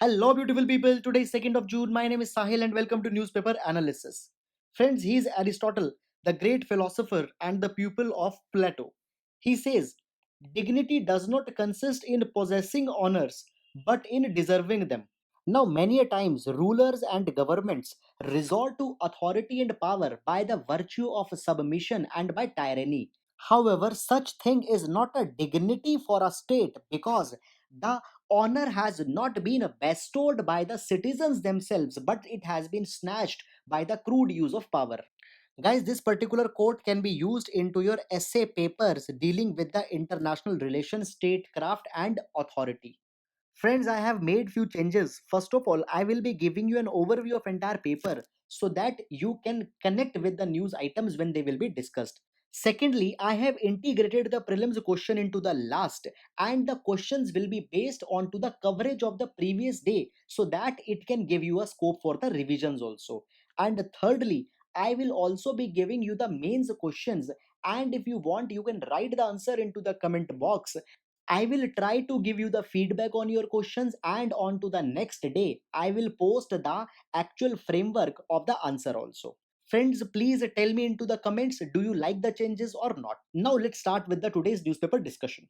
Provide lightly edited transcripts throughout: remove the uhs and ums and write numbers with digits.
Hello, beautiful people. Today is 2nd of June. My name is Sahil, and welcome to Newspaper Analysis. Friends, he is Aristotle, the great philosopher and the pupil of Plato. He says, dignity does not consist in possessing honors, but in deserving them. Now, many a times, rulers and governments resort to authority and power by the virtue of submission and by tyranny. However, such thing is not a dignity for a state because the honor has not been bestowed by the citizens themselves, but it has been snatched by the crude use of power. Guys, this particular quote can be used into your essay papers dealing with the international relations, statecraft, and authority. Friends, I have made few changes. First of all, I will be giving you an overview of entire paper so that you can connect with the news items when they will be discussed. Secondly, I have integrated the prelims question into the last, and the questions will be based on to the coverage of the previous day so that it can give you a scope for the revisions also. And thirdly, I will also be giving you the mains questions, and if you want you can write the answer into the comment box. I will try to give you the feedback on your questions, and on to the next day I will post the actual framework of the answer also. Friends, please tell me into the comments, do you like the changes or not? Now let's start with the today's newspaper discussion.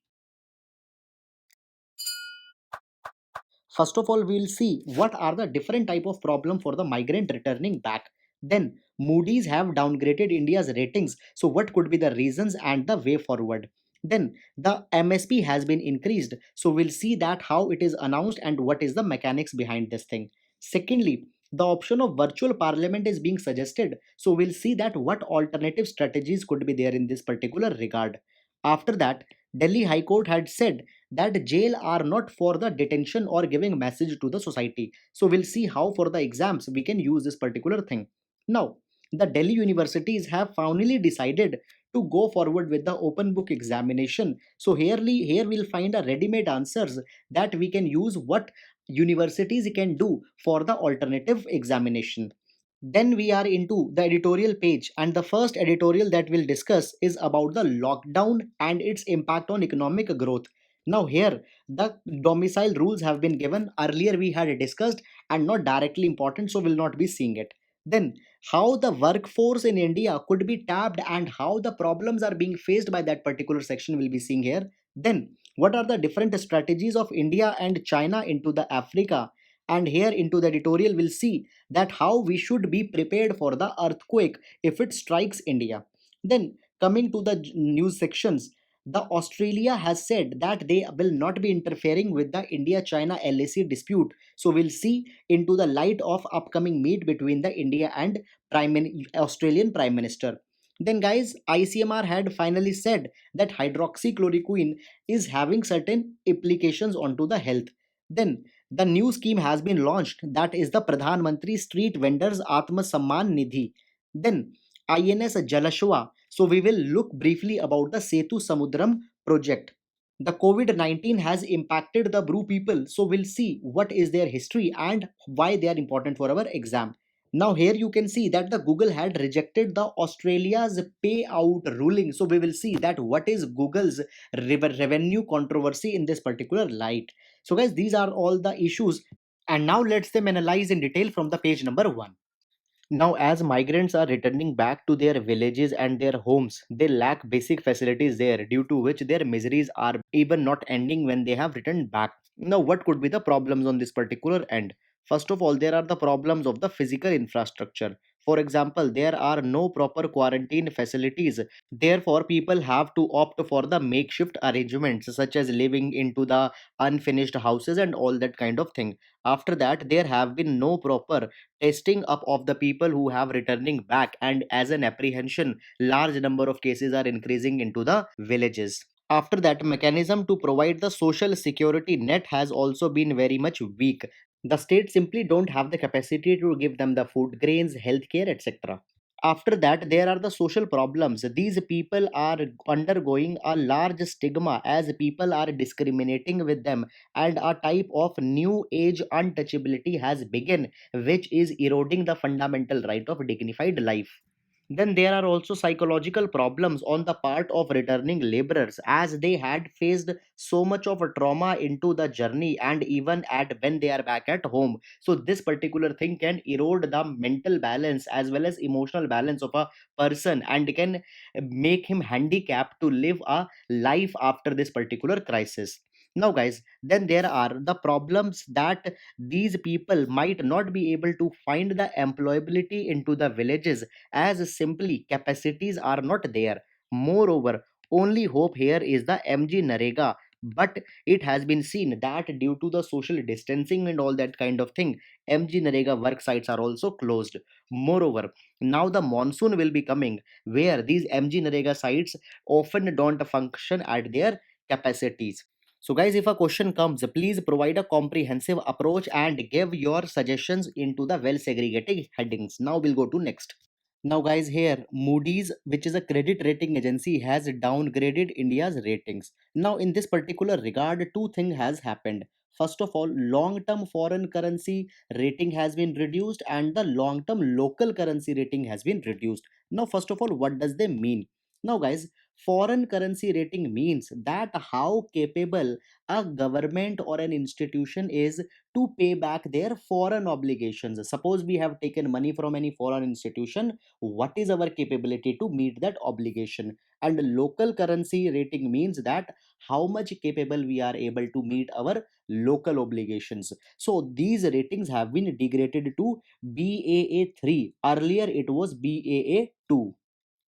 First of all, we'll see what are the different type of problem for the migrant returning back. Then Moody's have downgraded India's ratings. So what could be the reasons and the way forward? Then the MSP has been increased. So we'll see that how it is announced and what is the mechanics behind this thing. Secondly, the option of virtual parliament is being suggested. So we'll see that what alternative strategies could be there in this particular regard. After that, Delhi High Court had said that jail are not for the detention or giving message to the society. So we'll see how for the exams we can use this particular thing. Now the Delhi universities have finally decided to go forward with the open book examination. So here we'll find a ready-made answers that we can use what universities can do for the alternative examination. Then we are into the editorial page, and the first editorial that we'll discuss is about the lockdown and its impact on economic growth. Now, here the domicile rules have been given. Earlier, we had discussed and not directly important, so we'll not be seeing it. Then, how the workforce in India could be tapped and how the problems are being faced by that particular section, we'll be seeing here. Then, what are the different strategies of India and China into the Africa? And here into the editorial, we'll see that how we should be prepared for the earthquake if it strikes India. Then coming to the news sections, the Australia has said that they will not be interfering with the India China LAC dispute. So we'll see into the light of upcoming meet between the India and Australian Prime Minister. Then guys, ICMR had finally said that hydroxychloroquine is having certain implications onto the health. Then the new scheme has been launched, that is the Pradhan Mantri Street Vendors Atma Samman Nidhi. Then INS Jalashwa. So we will look briefly about the Setu Samudram project. The COVID-19 has impacted the Bru people, so we'll see what is their history and why they are important for our exam. Now here you can see that the Google had rejected the Australia's payout ruling. So we will see that what is Google's revenue controversy in this particular light. So guys, these are all the issues, and now let's them analyze in detail from the page number 1. Now, as migrants are returning back to their villages and their homes, they lack basic facilities there, due to which their miseries are even not ending when they have returned back. Now, what could be the problems on this particular end? First of all, there are the problems of the physical infrastructure. For example, there are no proper quarantine facilities. Therefore, people have to opt for the makeshift arrangements, such as living into the unfinished houses and all that kind of thing. After that, there have been no proper testing up of the people who have returning back, and as an apprehension large number of cases are increasing into the villages. After that, mechanism to provide the social security net has also been very much weak. The state simply don't have the capacity to give them the food grains, healthcare, etc. After that, there are the social problems. These people are undergoing a large stigma as people are discriminating with them, and a type of new age untouchability has begun, which is eroding the fundamental right of dignified life. Then there are also psychological problems on the part of returning laborers, as they had faced so much of a trauma into the journey and even at when they are back at home. So this particular thing can erode the mental balance as well as emotional balance of a person and can make him handicapped to live a life after this particular crisis. Now guys, then there are the problems that these people might not be able to find the employability into the villages, as simply capacities are not there. Moreover, only hope here is the MG Narega. But it has been seen that due to the social distancing and all that kind of thing, MG Narega work sites are also closed. Moreover, now the monsoon will be coming where these MG Narega sites often don't function at their capacities. So, guys, if a question comes, please provide a comprehensive approach and give your suggestions into the well segregated headings. Now, we'll go to next. Now, guys, here Moody's, which is a credit rating agency, has downgraded India's ratings. Now, in this particular regard, two things has happened. First of all, long-term foreign currency rating has been reduced, and the long-term local currency rating has been reduced. Now, first of all, what does they mean? Now, guys, foreign currency rating means that how capable a government or an institution is to pay back their foreign obligations. Suppose we have taken money from any foreign institution, what is our capability to meet that obligation? And local currency rating means that how much capable we are able to meet our local obligations. So these ratings have been degraded to BAA3. Earlier it was BAA2.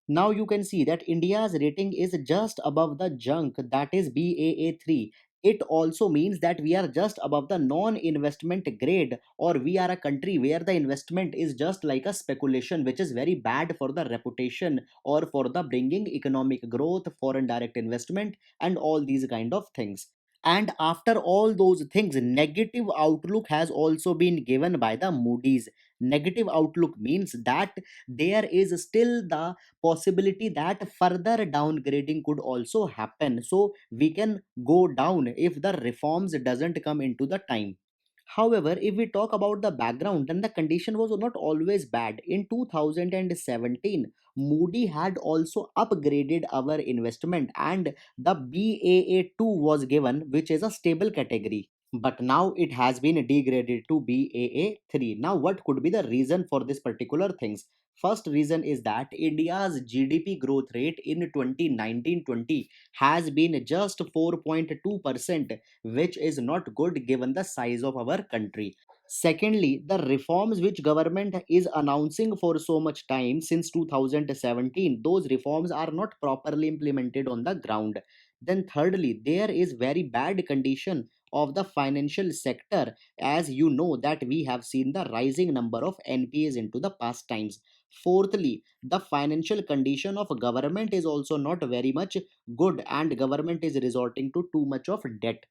Now you can see that India's rating is just above the junk, that is BAA3. It also means that we are just above the non-investment grade, or we are a country where the investment is just like a speculation, which is very bad for the reputation or for the bringing economic growth, foreign direct investment, and all these kind of things. And after all those things, negative outlook has also been given by the Moody's. Negative outlook means that there is still the possibility that further downgrading could also happen, so we can go down if the reforms doesn't come into the time. However, if we talk about the background, then the condition was not always bad. In 2017, Moody had also upgraded our investment and the BAA2 was given, which is a stable category. But now it has been degraded to BAA3. Now, what could be the reason for this particular things? First reason is that India's GDP growth rate in 2019-20 has been just 4.2%, which is not good given the size of our country. Secondly, the reforms which government is announcing for so much time since 2017, those reforms are not properly implemented on the ground. Then thirdly, there is very bad condition of the financial sector, as you know that we have seen the rising number of NPAs into the past times. Fourthly, the financial condition of government is also not very much good and government is resorting to too much of debt.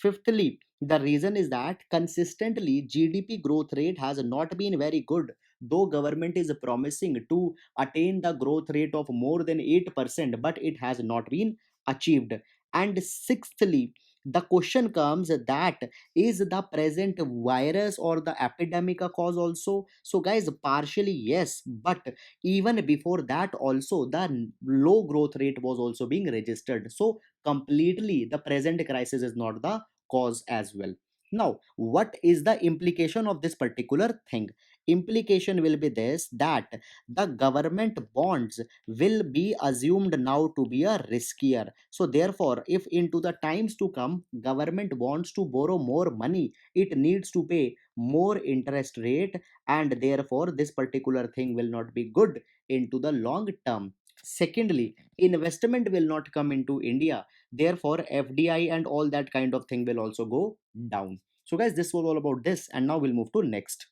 Fifthly, the reason is that consistently GDP growth rate has not been very good, though government is promising to attain the growth rate of more than 8%, but it has not been achieved. And sixthly, the question comes that is the present virus or the epidemic a cause also? So guys, partially yes, but even before that also the low growth rate was also being registered. So completely the present crisis is not the cause as well. Now, what is the implication of this particular thing? Implication will be this, that the government bonds will be assumed now to be a riskier. So therefore, if into the times to come government wants to borrow more money, it needs to pay more interest rate, and therefore this particular thing will not be good into the long term. Secondly, investment will not come into India, therefore FDI and all that kind of thing will also go down. So guys, this was all about this, and now we'll move to next.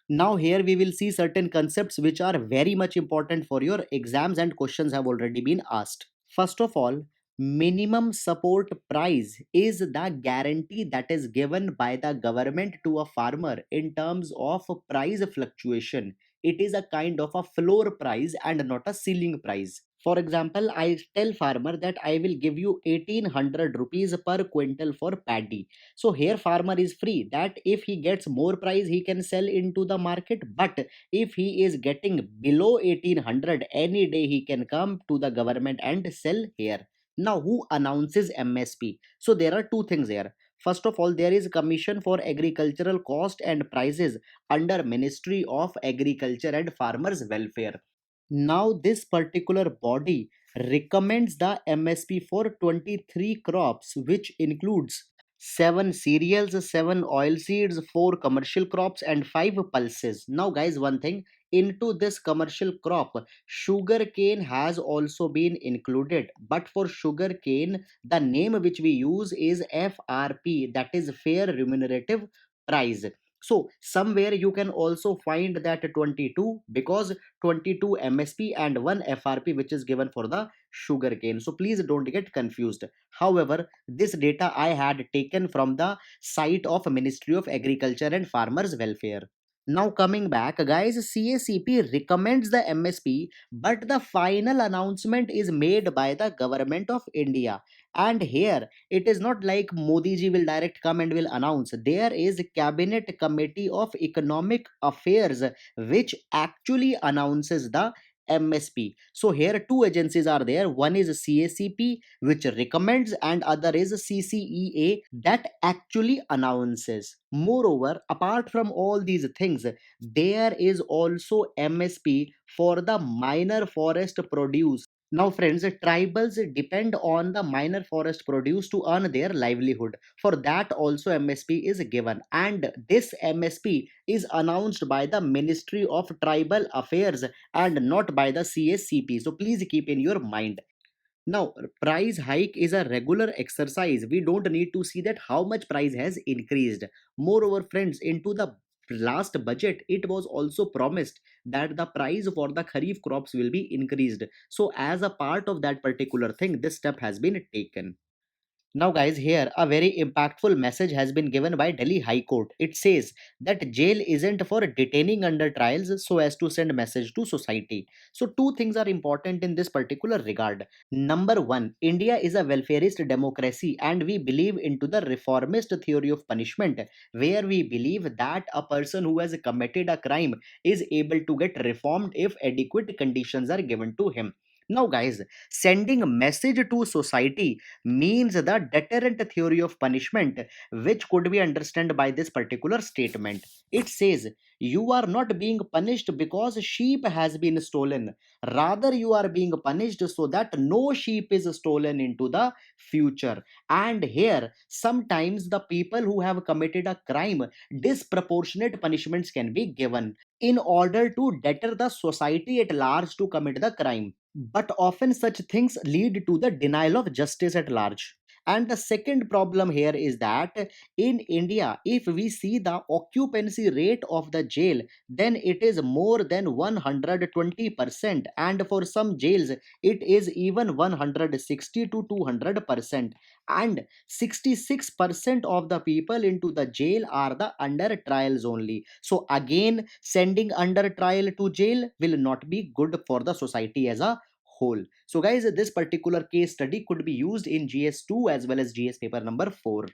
Now here we will see certain concepts which are very much important for your exams, and questions have already been asked. First of all, minimum support price is the guarantee that is given by the government to a farmer in terms of price fluctuation. It is a kind of a floor price and not a ceiling price. For example, I tell farmer that I will give you 1800 rupees per quintal for paddy. So here farmer is free that if he gets more price he can sell into the market, but if he is getting below 1800 any day he can come to the government and sell here. Now who announces MSP? So there are two things here. First of all, there is Commission for Agricultural Cost and Prices under Ministry of Agriculture and Farmers Welfare. Now, this particular body recommends the MSP for 23 crops, which includes 7 cereals, 7 oilseeds, 4 commercial crops, and 5 pulses. Now, guys, one thing, into this commercial crop, sugar cane has also been included. But for sugar cane, the name which we use is FRP, that is Fair Remunerative Price. So, somewhere you can also find that 22 because 22 MSP and 1 FRP which is given for the sugarcane. So please don't get confused. However, this data I had taken from the site of Ministry of Agriculture and Farmers Welfare. Now coming back, guys, CACP recommends the MSP, but the final announcement is made by the government of India. And here it is not like Modi ji will direct come and will announce. There is Cabinet Committee of Economic Affairs which actually announces the MSP. So here two agencies are there. One is CACP which recommends and other is CCEA that actually announces. Moreover, apart from all these things, there is also MSP for the minor forest produce. Now, friends, tribals depend on the minor forest produce to earn their livelihood. For that, also MSP is given, and this MSP is announced by the Ministry of Tribal Affairs and not by the CSCP. So, please keep in your mind. Now, price hike is a regular exercise. We don't need to see that how much price has increased. Moreover, friends, into the last budget, it was also promised that the price for the kharif crops will be increased. So, as a part of that particular thing, this step has been taken. Now, guys, here a very impactful message has been given by Delhi High Court. It says that jail isn't for detaining under trials so as to send message to society. So, two things are important in this particular regard. Number one, India is a welfarist democracy and we believe into the reformist theory of punishment, where we believe that a person who has committed a crime is able to get reformed if adequate conditions are given to him. Now, guys, sending a message to society means the deterrent theory of punishment, which could be understood by this particular statement. It says, you are not being punished because sheep has been stolen. Rather, you are being punished so that no sheep is stolen into the future. And here, sometimes the people who have committed a crime, disproportionate punishments can be given in order to deter the society at large to commit the crime. But often such things lead to the denial of justice at large. And the second problem here is that in India, if we see the occupancy rate of the jail, then it is more than 120%, and for some jails, it is even 160 to 200%. And 66% of the people into the jail are the under trials only. So, again, sending under trial to jail will not be good for the society as a whole. So guys, this particular case study could be used in GS2 as well as GS paper number 4.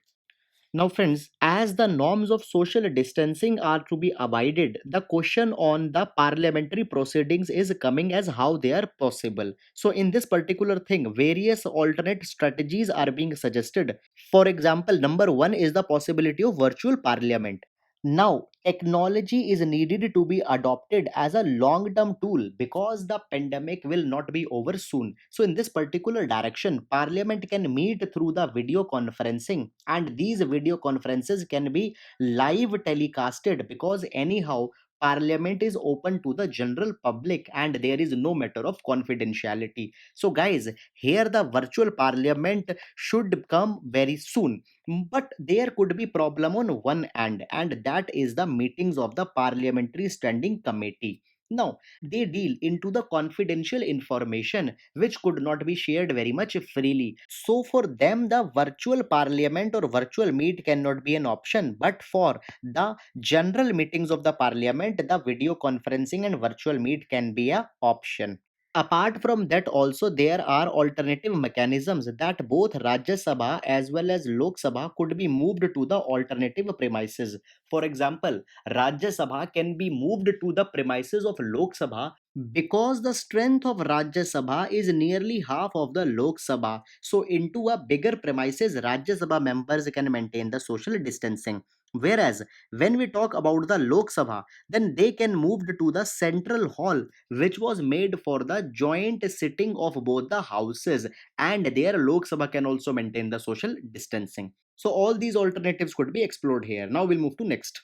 Now, friends, as the norms of social distancing are to be abided, the question on the parliamentary proceedings is coming as how they are possible. So, in this particular thing, various alternate strategies are being suggested. For example, number one is the possibility of virtual parliament. Now, technology is needed to be adopted as a long term tool because the pandemic will not be over soon. So, in this particular direction, Parliament can meet through the video conferencing, and these video conferences can be live telecasted because, anyhow, Parliament is open to the general public and there is no matter of confidentiality. So, guys, here the virtual parliament should come very soon, but there could be problem on one end, and that is the meetings of the parliamentary standing committee. Now, they deal into the confidential information which could not be shared very much freely. So, for them, the virtual parliament or virtual meet cannot be an option. But for the general meetings of the parliament, the video conferencing and virtual meet can be a option. Apart from that, also there are alternative mechanisms that both Rajya Sabha as well as Lok Sabha could be moved to the alternative premises. For example, Rajya Sabha can be moved to the premises of Lok Sabha because the strength of Rajya Sabha is nearly half of the Lok Sabha. So into a bigger premises, Rajya Sabha members can maintain the social distancing. Whereas when we talk about the Lok Sabha, then they can move to the central hall, which was made for the joint sitting of both the houses, and there Lok Sabha can also maintain the social distancing. So all these alternatives could be explored here. Now we'll move to next.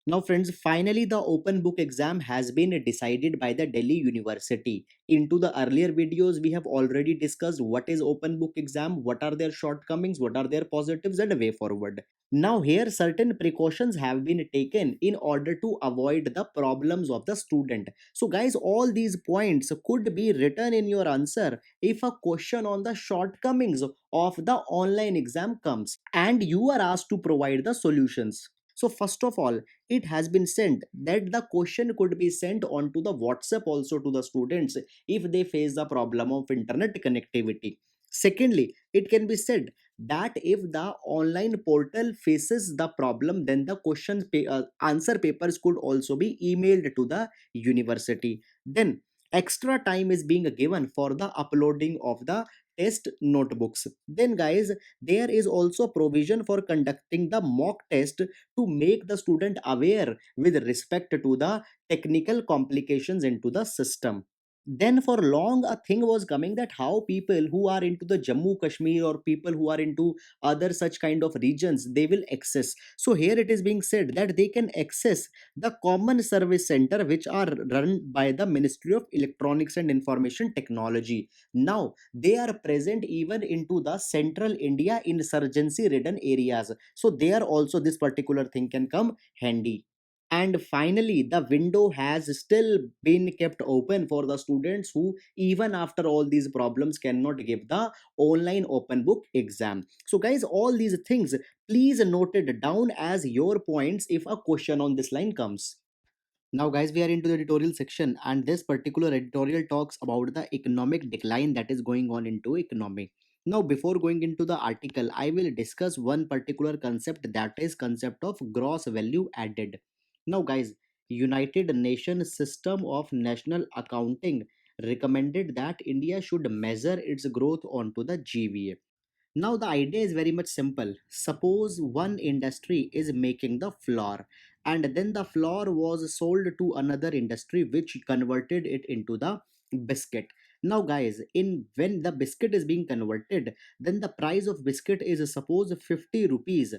Now, friends, finally, the open book exam has been decided by the Delhi University. Into the earlier videos, we have already discussed what is open book exam, what are their shortcomings, what are their positives, and way forward. Now, here certain precautions have been taken in order to avoid the problems of the student. So, guys, all these points could be written in your answer if a question on the shortcomings of the online exam comes and you are asked to provide the solutions. So, first of all, it has been sent that the question could be sent onto the WhatsApp also to the students if they face the problem of internet connectivity. Secondly, it can be said that if the online portal faces the problem, then the answer papers could also be emailed to the university. Then extra time is being given for the uploading of the test notebooks. Then guys, there is also provision for conducting the mock test to make the student aware with respect to the technical complications into the system. Then for long a thing was coming that how people who are into the Jammu Kashmir or people who are into other such kind of regions they will access. So here it is being said that they can access the common service center which are run by the Ministry of Electronics and Information Technology. Now they are present even into the central India insurgency ridden areas, so there also this particular thing can come handy. And finally, the window has still been kept open for the students who even after all these problems cannot give the online open book exam. So guys, all these things please note it down as your points if a question on this line comes. Now, guys, we are into the editorial section, and this particular editorial talks about the economic decline that is going on into economy. Now, before going into the article, I will discuss one particular concept, that is concept of gross value added. Now, guys, United Nations System of National Accounting recommended that India should measure its growth onto the GVA. Now, the idea is very much simple. Suppose one industry is making the flour, and then the flour was sold to another industry which converted it into the biscuit. Now, guys, in when the biscuit is being converted, then the price of biscuit is suppose 50 rupees.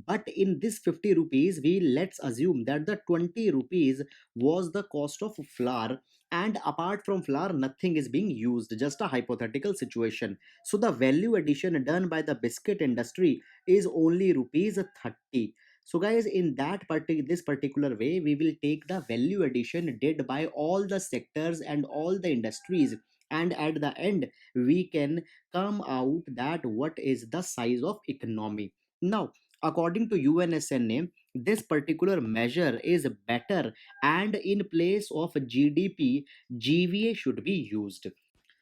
But in this 50 rupees, we let's assume that the 20 rupees was the cost of flour, and apart from flour, nothing is being used. Just a hypothetical situation, so the value addition done by the biscuit industry is only rupees 30. So guys, in this particular way, we will take the value addition did by all the sectors and all the industries, and at the end we can come out that what is the size of economy. Now, according to UNSNA, this particular measure is better, and in place of GDP, GVA should be used.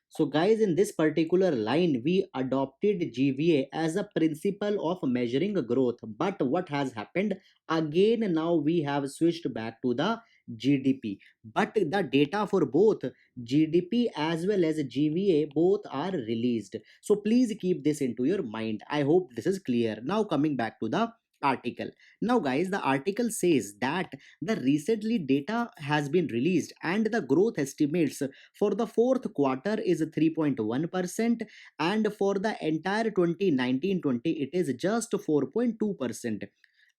So, guys, in this particular line, we adopted GVA as a principle of measuring growth. But what has happened? Again, now we have switched back to the GDP. But the data for both GDP as well as GVA both are released. So, please keep this into your mind. I hope this is clear. Now, coming back to the article. Now, guys, the article says that the recently data has been released and the growth estimates for the fourth quarter is 3.1%, and for the entire 2019-20 it is just 4.2%,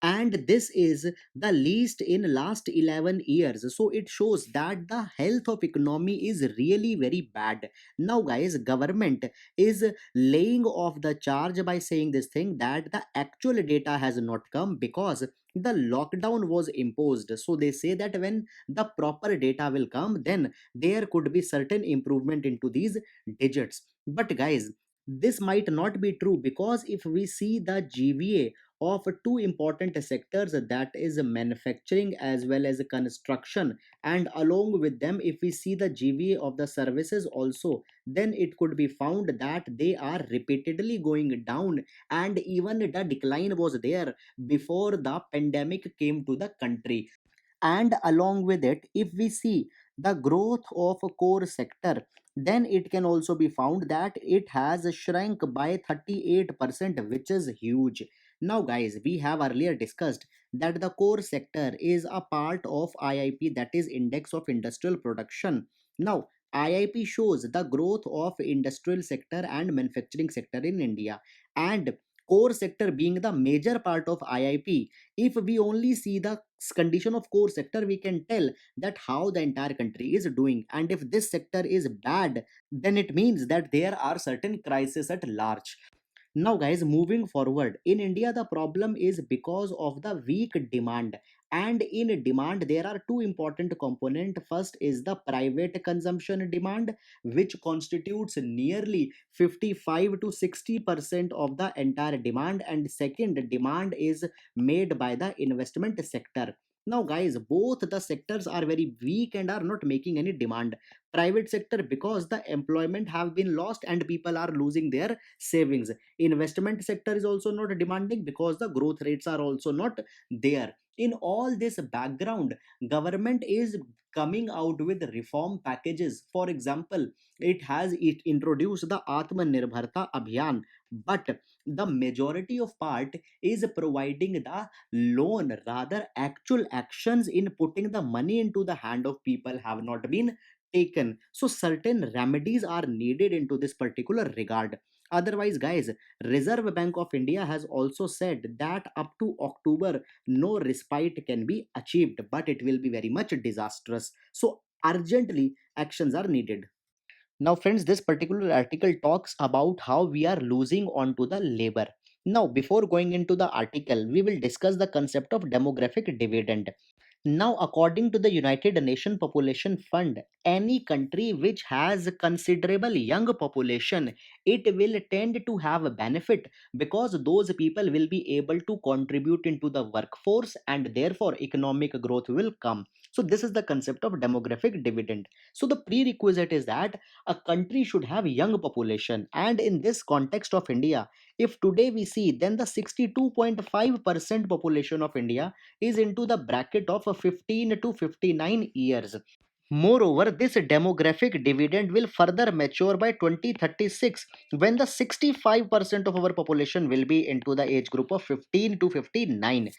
and this is the least in last 11 years. So it shows that the health of economy is really very bad. Now guys, government is laying off the charge by saying this thing that the actual data has not come because the lockdown was imposed. So they say that when the proper data will come, then there could be certain improvement into these digits. But guys, This might not be true because if we see the GVA of two important sectors, that is manufacturing as well as construction, and along with them if we see the GVA of the services also, then it could be found that they are repeatedly going down, and even the decline was there before the pandemic came to the country. And along with it, if we see the growth of a core sector, then it can also be found that it has shrunk by 38%, which is huge. Now guys, we have earlier discussed that the core sector is a part of IIP, that is index of industrial production. Now IIP shows the growth of industrial sector and manufacturing sector in India, and core sector being the major part of IIP. If we only see the condition of core sector, we can tell that how the entire country is doing, and if this sector is bad, then it means that there are certain crises at large. Now, guys, moving forward, in India, the problem is because of the weak demand. And in demand, there are two important components. First is the private consumption demand, which constitutes nearly 55 to 60% of the entire demand. And second, demand is made by the investment sector. Now, guys, both the sectors are very weak and are not making any demand. Private sector because the employment have been lost and people are losing their savings. Investment sector is also not demanding because the growth rates are also not there. In all this background, government is coming out with reform packages. For example, it introduced the Atmanirbharta Abhiyan, but the majority of part is providing the loan, rather actual actions in putting the money into the hand of people have not been taken. So certain remedies are needed into this particular regard. Otherwise, guys, Reserve Bank of India has also said that up to October, no respite can be achieved, but it will be very much disastrous. So, urgently, actions are needed. Now, friends, this particular article talks about how we are losing onto the labor. Now, before going into the article, we will discuss the concept of demographic dividend. Now, according to the United Nations Population Fund, any country which has considerable young population, it will tend to have a benefit because those people will be able to contribute into the workforce and therefore economic growth will come. So this is the concept of demographic dividend. So the prerequisite is that a country should have young population, and in this context of India, if today we see, then the 62.5% population of India is into the bracket of 15 to 59 years. Moreover, this demographic dividend will further mature by 2036 when the 65% of our population will be into the age group of 15 to 59.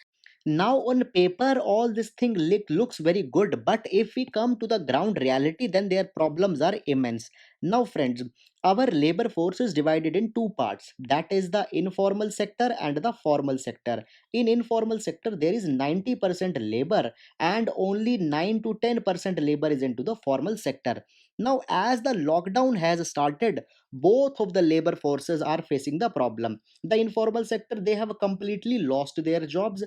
Now on paper all this thing looks very good, but if we come to the ground reality, then their problems are immense. Now friends, our labor force is divided in two parts, that is the informal sector and the formal sector. In informal sector there is 90% labor and only 9 to 10% labor is into the formal sector. Now as the lockdown has started, both of the labor forces are facing the problem. The informal sector, they have completely lost their jobs,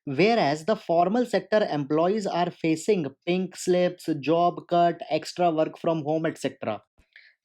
whereas the formal sector employees are facing pink slips, job cut, extra work from home, etc.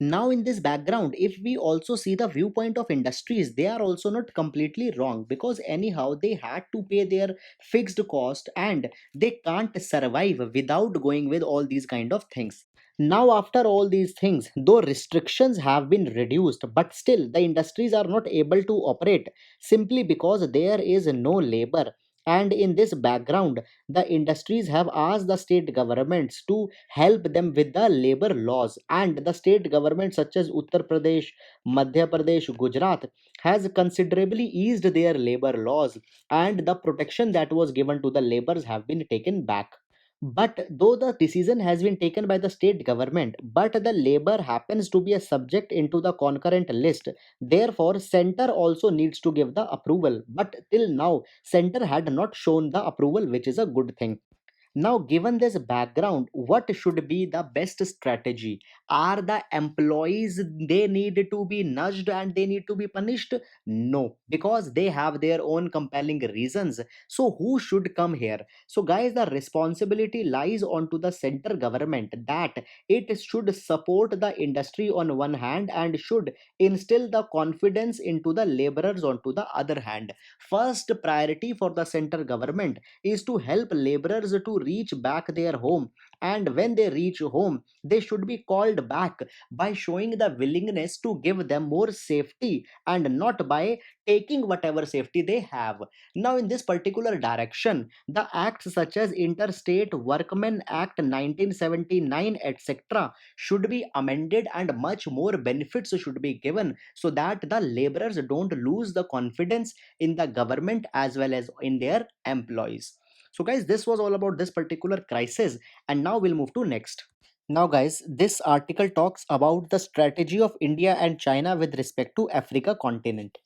Now, in this background, if we also see the viewpoint of industries, they are also not completely wrong because, anyhow, they had to pay their fixed cost and they can't survive without going with all these kind of things. Now, after all these things, though restrictions have been reduced, but still the industries are not able to operate simply because there is no labor. And in this background, the industries have asked the state governments to help them with the labor laws, and the state governments such as Uttar Pradesh, Madhya Pradesh, Gujarat has considerably eased their labor laws, and the protection that was given to the laborers have been taken back. But though the decision has been taken by the state government, but the labor happens to be a subject into the concurrent list, therefore center also needs to give the approval, but till now center had not shown the approval, which is a good thing. Now, given this background, what should be the best strategy? Are the employees, they need to be nudged and they need to be punished? No, because they have their own compelling reasons. So who should come here? So guys, the responsibility lies onto the center government, that it should support the industry on one hand and should instill the confidence into the laborers onto the other hand. First priority for the center government is to help laborers to reach back their home, and when they reach home they should be called back by showing the willingness to give them more safety and not by taking whatever safety they have. Now, in this particular direction, the acts such as Interstate Workmen Act 1979 etc. should be amended and much more benefits should be given so that the laborers don't lose the confidence in the government as well as in their employees. So guys, this was all about this particular crisis, and now we'll move to next. Now guys, this article talks about the strategy of India and China with respect to Africa continent.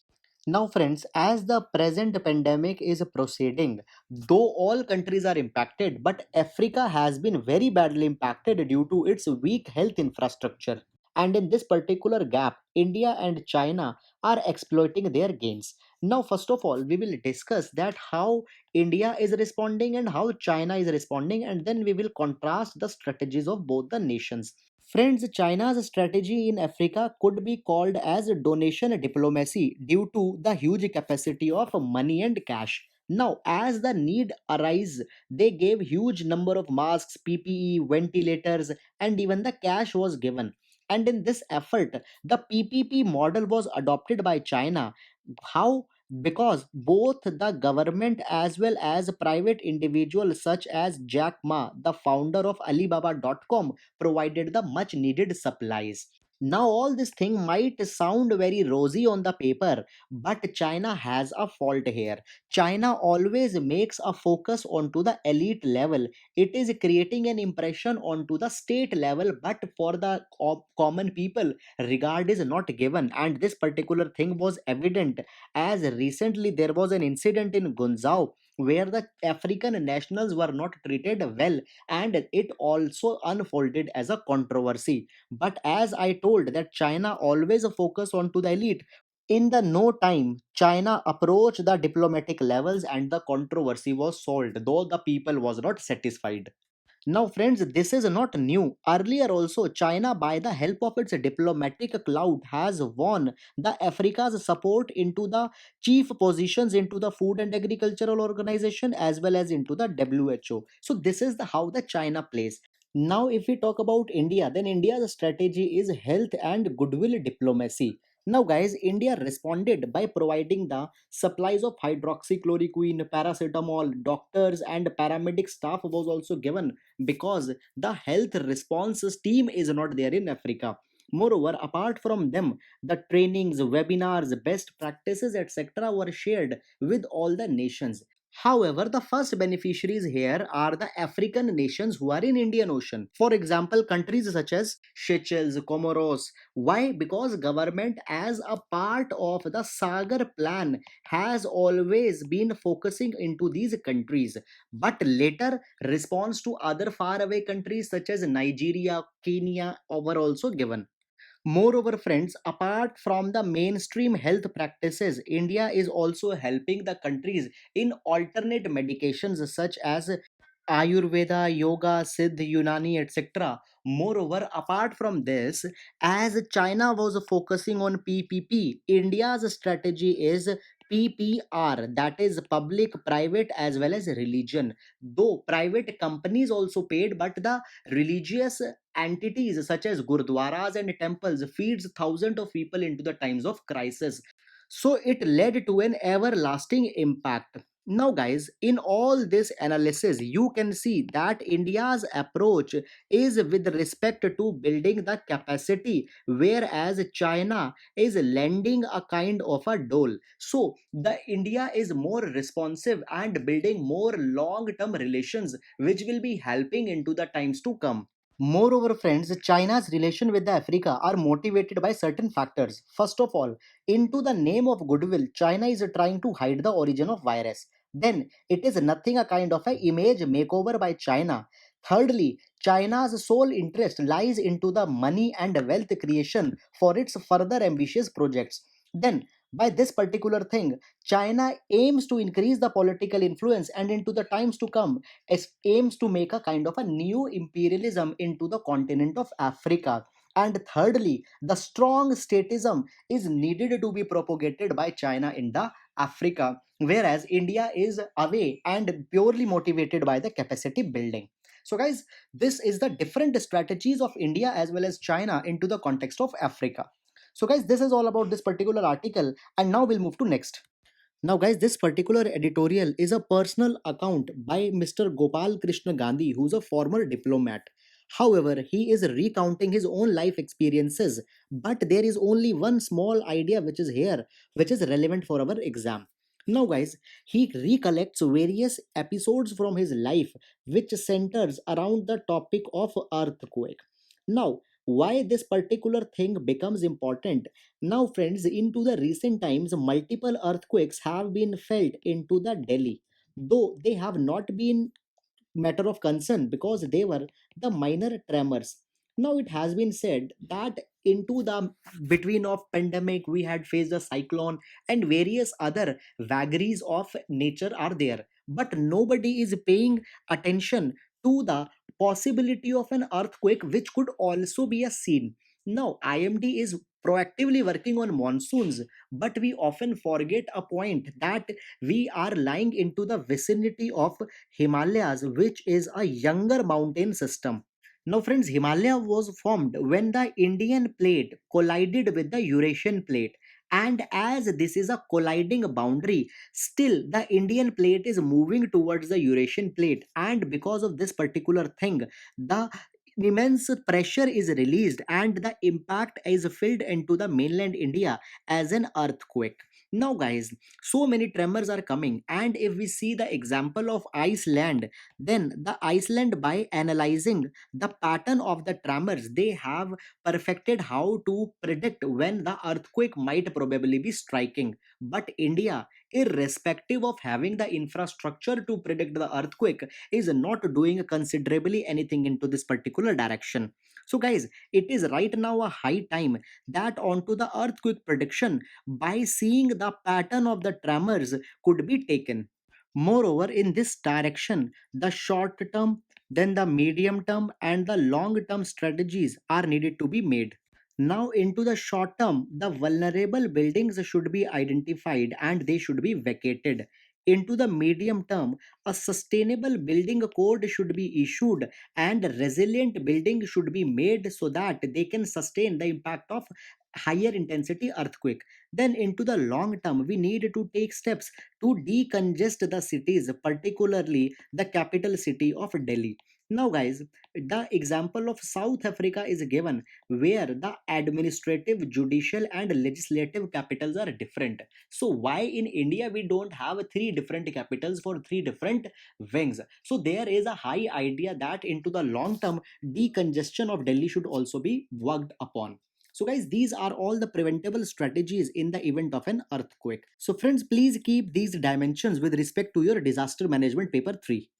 Now, friends, as the present pandemic is proceeding, though all countries are impacted, but Africa has been very badly impacted due to its weak health infrastructure. And in this particular gap, India and China are exploiting their gains. Now, first of all, we will discuss that how India is responding and how China is responding, and then we will contrast the strategies of both the nations. Friends, China's strategy in Africa could be called as donation diplomacy due to the huge capacity of money and cash. Now, as the need arise, they gave huge number of masks, PPE, ventilators, and even the cash was given. And in this effort, the PPP model was adopted by China. How? Because both the government as well as private individuals such as Jack Ma, the founder of Alibaba.com, provided the much needed supplies. Now, all this thing might sound very rosy on the paper, but China has a fault here. China always makes a focus onto the elite level. It is creating an impression onto the state level, but for the common people, regard is not given. And this particular thing was evident as recently there was an incident in Gunzhou where the African nationals were not treated well, and it also unfolded as a controversy. But as I told that China always focus on to the elite, in the no time China approached the diplomatic levels and the controversy was solved, though the people was not satisfied. Now, friends, this is not new. Earlier, also, China, by the help of its diplomatic clout, has won the Africa's support into the chief positions into the Food and Agricultural Organization as well as into the WHO. So, this is the how the China plays. Now, if we talk about India, then India's strategy is health and goodwill diplomacy. Now, guys, India responded by providing the supplies of hydroxychloroquine, paracetamol, doctors, and paramedic staff was also given because the health responses team is not there in Africa. Moreover, apart from them, the trainings, webinars, best practices, etc., were shared with all the nations. However, the first beneficiaries here are the African nations who are in Indian Ocean. For example, countries such as Seychelles, Comoros. Why? Because government as a part of the Sagar plan has always been focusing into these countries, but later response to other faraway countries such as Nigeria, Kenya were also given. Moreover, friends, apart from the mainstream health practices, India is also helping the countries in alternate medications such as Ayurveda, Yoga, Siddh, Unani, etc. Moreover, apart from this, as China was focusing on PPP, India's strategy is PPR, that is public, private, as well as religion. Though private companies also paid, but the religious entities such as gurdwaras and temples feeds thousands of people into the times of crisis. So it led to an everlasting impact. Now, guys, in all this analysis, you can see that India's approach is with respect to building the capacity, whereas China is lending a kind of a dole. So, the India is more responsive and building more long-term relations, which will be helping into the times to come. Moreover, friends, China's relation with the Africa are motivated by certain factors. First of all, into the name of goodwill, China is trying to hide the origin of virus. then it is nothing a kind of a image makeover by China. Thirdly, China's sole interest lies into the money and wealth creation for its further ambitious projects. Then, by this particular thing, China aims to increase the political influence and into the times to come, aims to make a kind of a new imperialism into the continent of Africa. And thirdly, the strong statism is needed to be propagated by China in the Africa, whereas India is away and purely motivated by the capacity building. So, guys, this is the different strategies of India as well as China into the context of Africa. So, guys, this is all about this particular article, and now we'll move to next. Now, guys, this particular editorial is a personal account by Mr. Gopal Krishna Gandhi, who's a former diplomat. However, he is recounting his own life experiences, but there is only one small idea which is here, which is relevant for our exam. Now, guys, he recollects various episodes from his life which centers around the topic of earthquake. Now, why this particular thing becomes important? Now, friends, into the recent times, multiple earthquakes have been felt into the Delhi, though they have not been matter of concern because they were the minor tremors. Now it has been said that into the between of pandemic we had faced a cyclone and various other vagaries of nature are there, but nobody is paying attention to the possibility of an earthquake which could also be a scene. Now IMD is proactively working on monsoons, but we often forget a point that we are lying into the vicinity of Himalayas, which is a younger mountain system. Now, friends, Himalaya was formed when the Indian plate collided with the Eurasian plate. And as this is a colliding boundary, still the Indian plate is moving towards the Eurasian plate. And because of this particular thing, the immense pressure is released and the impact is filled into the mainland India as an earthquake. Now, guys, so many tremors are coming, and if we see the example of Iceland, then the Iceland, by analyzing the pattern of the tremors, they have perfected how to predict when the earthquake might probably be striking. But India, irrespective of having the infrastructure to predict the earthquake, is not doing considerably anything into this particular direction. So, guys, it is right now a high time that onto the earthquake prediction, by seeing the pattern of the tremors, could be taken. Moreover, in this direction, the short term, then the medium term, and the long term strategies are needed to be made. Now, into the short term, the vulnerable buildings should be identified and they should be vacated. Into the medium term, a sustainable building code should be issued and resilient building should be made so that they can sustain the impact of higher intensity earthquake. Then into the long term, we need to take steps to decongest the cities, particularly the capital city of Delhi. Now, guys, the example of South Africa is given where the administrative, judicial, and legislative capitals are different. So, why in India we don't have three different capitals for three different wings? So, there is a high idea that into the long term, decongestion of Delhi should also be worked upon. So, guys, these are all the preventable strategies in the event of an earthquake. So, friends, please keep these dimensions with respect to your disaster management paper 3.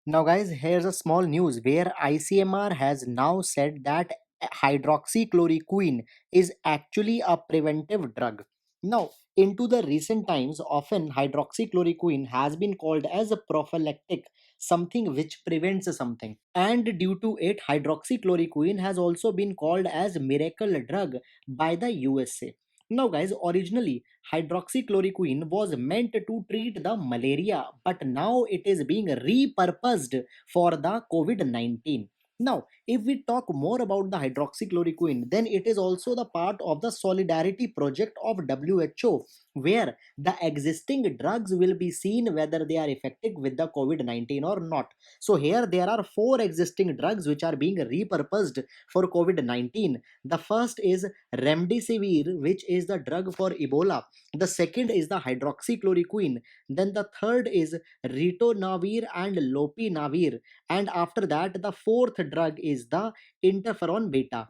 Now, guys, here's a small news where ICMR has now said that hydroxychloroquine is actually a preventive drug. Now, into the recent times, often hydroxychloroquine has been called as a prophylactic, something which prevents something. And due to it, hydroxychloroquine has also been called as miracle drug by the USA. Now, guys, originally hydroxychloroquine was meant to treat the malaria, but now it is being repurposed for the COVID 19. Now, if we talk more about the hydroxychloroquine, then it is also the part of the Solidarity Project of WHO, where the existing drugs will be seen whether they are effective with the COVID 19 or not. So, here there are four existing drugs which are being repurposed for COVID 19. The first is remdesivir, which is the drug for Ebola. The second is the hydroxychloroquine. Then the third is ritonavir and lopinavir. And after that, the fourth drug is the interferon beta.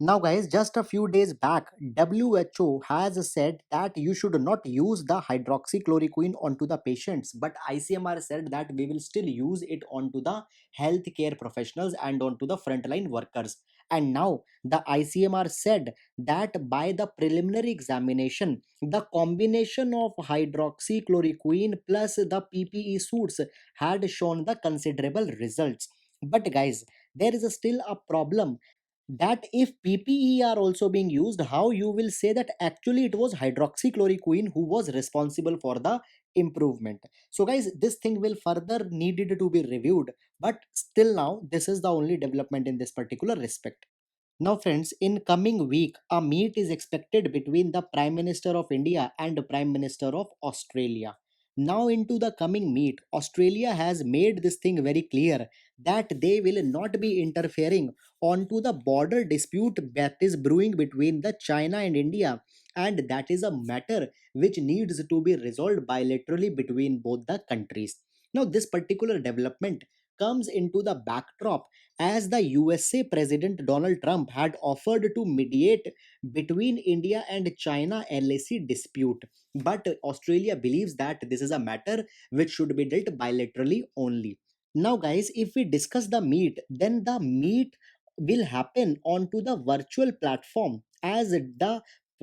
Now, guys, just a few days back, WHO has said that you should not use the hydroxychloroquine onto the patients, but ICMR said that we will still use it onto the healthcare professionals and onto the frontline workers. And now the ICMR said that by the preliminary examination, the combination of hydroxychloroquine plus the PPE suits had shown the considerable results. But guys, there is still a problem that if PPE are also being used, how you will say that actually it was hydroxychloroquine who was responsible for the improvement? So guys, this thing will further needed to be reviewed, but still now this is the only development in this particular respect. Now, friends, in coming week, a meet is expected between the Prime Minister of India and the Prime Minister of Australia. Now, into the coming meet, Australia has made this thing very clear that they will not be interfering onto the border dispute that is brewing between the China and India, and that is a matter which needs to be resolved bilaterally between both the countries. Now, this particular development comes into the backdrop as the USA President Donald Trump had offered to mediate between India and China LAC dispute. But Australia believes that this is a matter which should be dealt bilaterally only. Now, guys, if we discuss the meet, then the meet will happen onto the virtual platform as the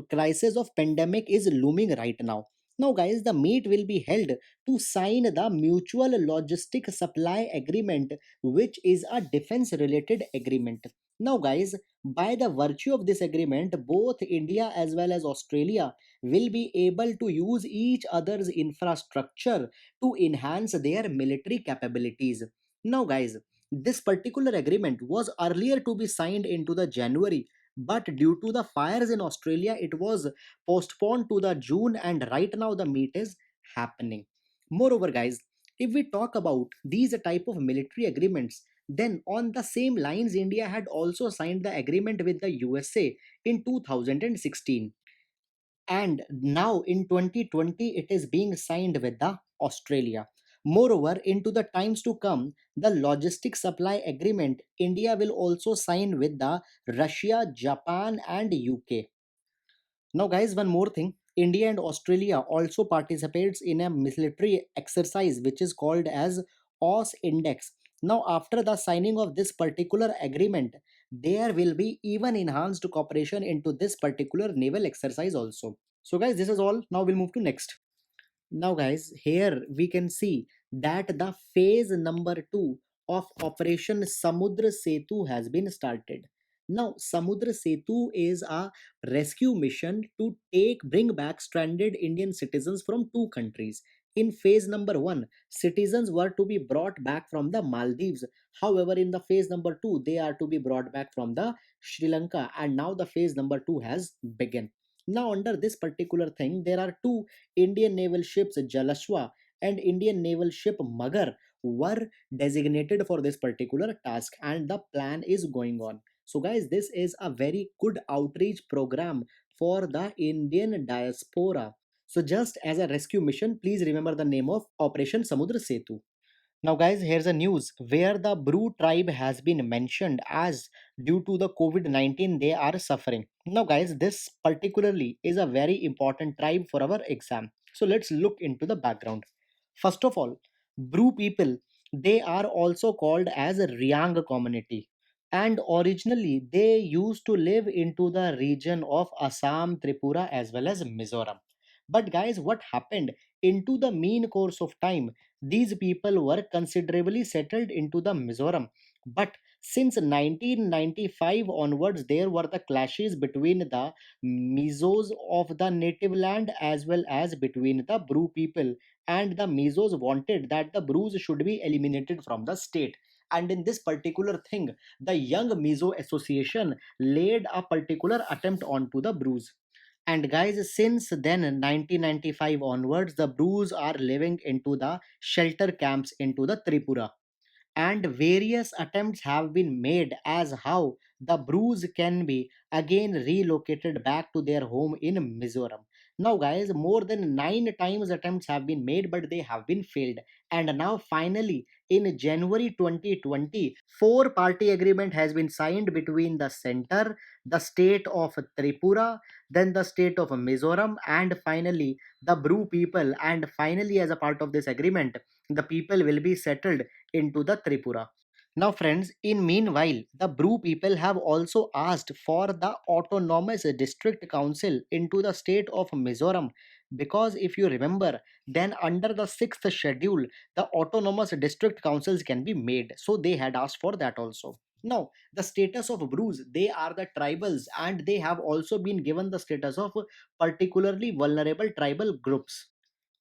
crisis of pandemic is looming right now. Now, guys, the meet will be held to sign the mutual logistic supply agreement, which is a defense related agreement. Now, guys, by the virtue of this agreement, both India as well as Australia will be able to use each other's infrastructure to enhance their military capabilities. Now, guys, this particular agreement was earlier to be signed into the January, but due to the fires in Australia, it was postponed to the June, and right now the meet is happening. Moreover, guys, if we talk about these type of military agreements, then on the same lines, India had also signed the agreement with the USA in 2016, and now in 2020 it is being signed with the Australia. Moreover, into the times to come, the logistic supply agreement India will also sign with the Russia, Japan, and UK. Now, guys, one more thing. India and Australia also participates in a military exercise which is called as OS Index. Now, after the signing of this particular agreement, there will be even enhanced cooperation into this particular naval exercise also. So, guys, this is all. Now we'll move to next. Now, guys, here we can see that the phase number 2 of Operation Samudra Setu has been started. Now, Samudra Setu is a rescue mission to bring back stranded Indian citizens from two countries. In phase number 1, citizens were to be brought back from the Maldives. However, in the phase number 2, they are to be brought back from the Sri Lanka, and now the phase number 2 has begun. Now, under this particular thing, there are two Indian naval ships Jalashwa and Indian naval ship Magar were designated for this particular task, and the plan is going on. So, guys, this is a very good outreach program for the Indian diaspora. So, just as a rescue mission, please remember the name of Operation Samudra Setu. Now, guys, here's a news where the Bru tribe has been mentioned as due to the COVID-19 they are suffering. Now, guys, this particularly is a very important tribe for our exam. So, let's look into the background. First of all, Bru people, they are also called as a Riang community. And originally, they used to live into the region of Assam, Tripura, as well as Mizoram. But, guys, what happened? Into the mean course of time, these people were considerably settled into the Mizoram. But since 1995 onwards, there were the clashes between the Mizos of the native land as well as between the Bru people. And the Mizos wanted that the Brus should be eliminated from the state. And in this particular thing, the Young Mizo Association laid a particular attempt onto the Brus. And guys, since then, 1995 onwards, the Brus are living into the shelter camps into the Tripura, and various attempts have been made as how the Brus can be again relocated back to their home in Mizoram. Now, guys, more than 9 times attempts have been made, but they have been failed. And now, finally, in January 2020, four-party agreement has been signed between the center, the state of Tripura, then the state of Mizoram, and finally the Bru people. And finally, as a part of this agreement, the people will be settled into the Tripura. Now, friends, in meanwhile, the Bru people have also asked for the autonomous district council into the state of Mizoram, because if you remember, then under the sixth schedule, the autonomous district councils can be made. So they had asked for that also. Now, the status of Brus, they are the tribals, and they have also been given the status of particularly vulnerable tribal groups.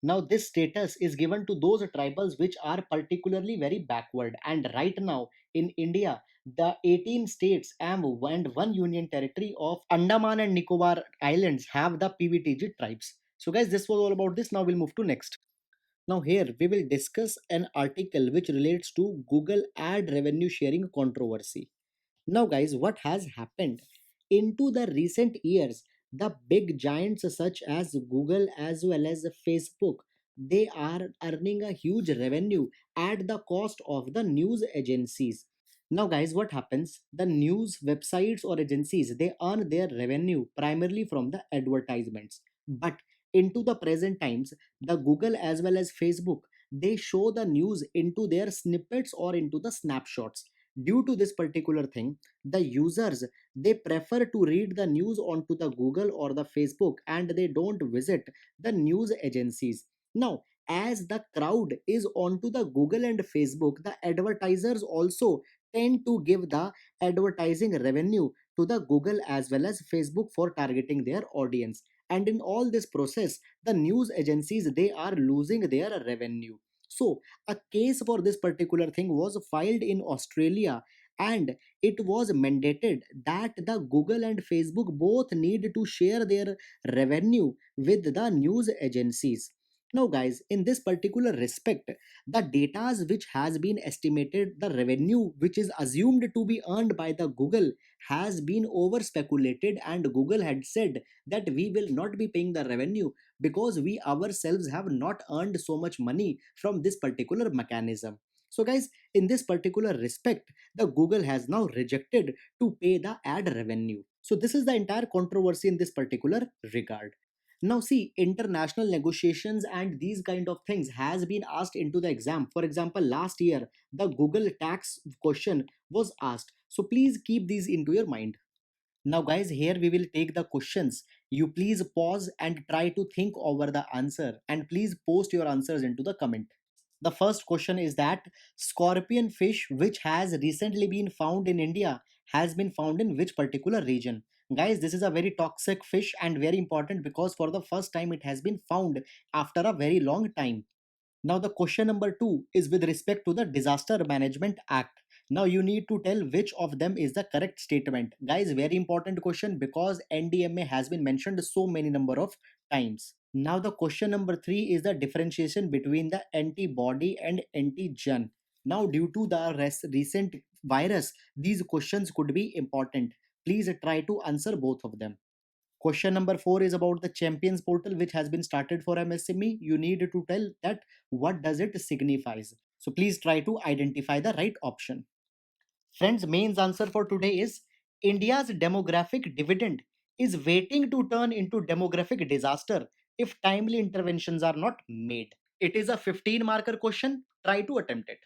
Now, this status is given to those tribals which are particularly very backward. And right now in India, the 18 states and one union territory of Andaman and Nicobar Islands have the PVTG tribes. So, guys, this was all about this. Now, we'll move to next. Now, here we will discuss an article which relates to Google ad revenue sharing controversy. Now, guys, what has happened? Into the recent years, the big giants such as Google as well as Facebook, they are earning a huge revenue at the cost of the news agencies. Now, guys, what happens? The news websites or agencies, they earn their revenue primarily from the advertisements. But into the present times, the Google as well as Facebook, they show the news into their snippets or into the snapshots. Due to this particular thing, the users, they prefer to read the news onto the Google or the Facebook, and they don't visit the news agencies. Now, as the crowd is onto the Google and Facebook, the advertisers also tend to give the advertising revenue to the Google as well as Facebook for targeting their audience. And in all this process, the news agencies, they are losing their revenue. So a case for this particular thing was filed in Australia, and it was mandated that the Google and Facebook both need to share their revenue with the news agencies. Now, guys, in this particular respect, the data which has been estimated, the revenue which is assumed to be earned by the Google has been over speculated, and Google had said that we will not be paying the revenue because we ourselves have not earned so much money from this particular mechanism. So, guys, in this particular respect, the Google has now rejected to pay the ad revenue. So this is the entire controversy in this particular regard. Now, see, international negotiations and these kind of things has been asked into the exam. For example, last year the Google tax question was asked, so please keep these into your mind. Now, guys, here we will take the questions. You please pause and try to think over the answer, and please post your answers into the comment. The first question is that scorpion fish, which has recently been found in India, has been found in which particular region? Guys, this is a very toxic fish and very important because for the first time it has been found after a very long time. Now, the question number two is with respect to the Disaster Management Act. Now, you need to tell which of them is the correct statement. Guys, very important question because NDMA has been mentioned so many number of times. Now, the question number three is the differentiation between the antibody and antigen. Now, due to the recent virus, these questions could be important. Please try to answer both of them. Question number four is about the Champions portal, which has been started for MSME. You need to tell that what does it signifies. So please try to identify the right option. Friends, main answer for today is India's demographic dividend is waiting to turn into demographic disaster if timely interventions are not made. It is a 15 marker question. Try to attempt it.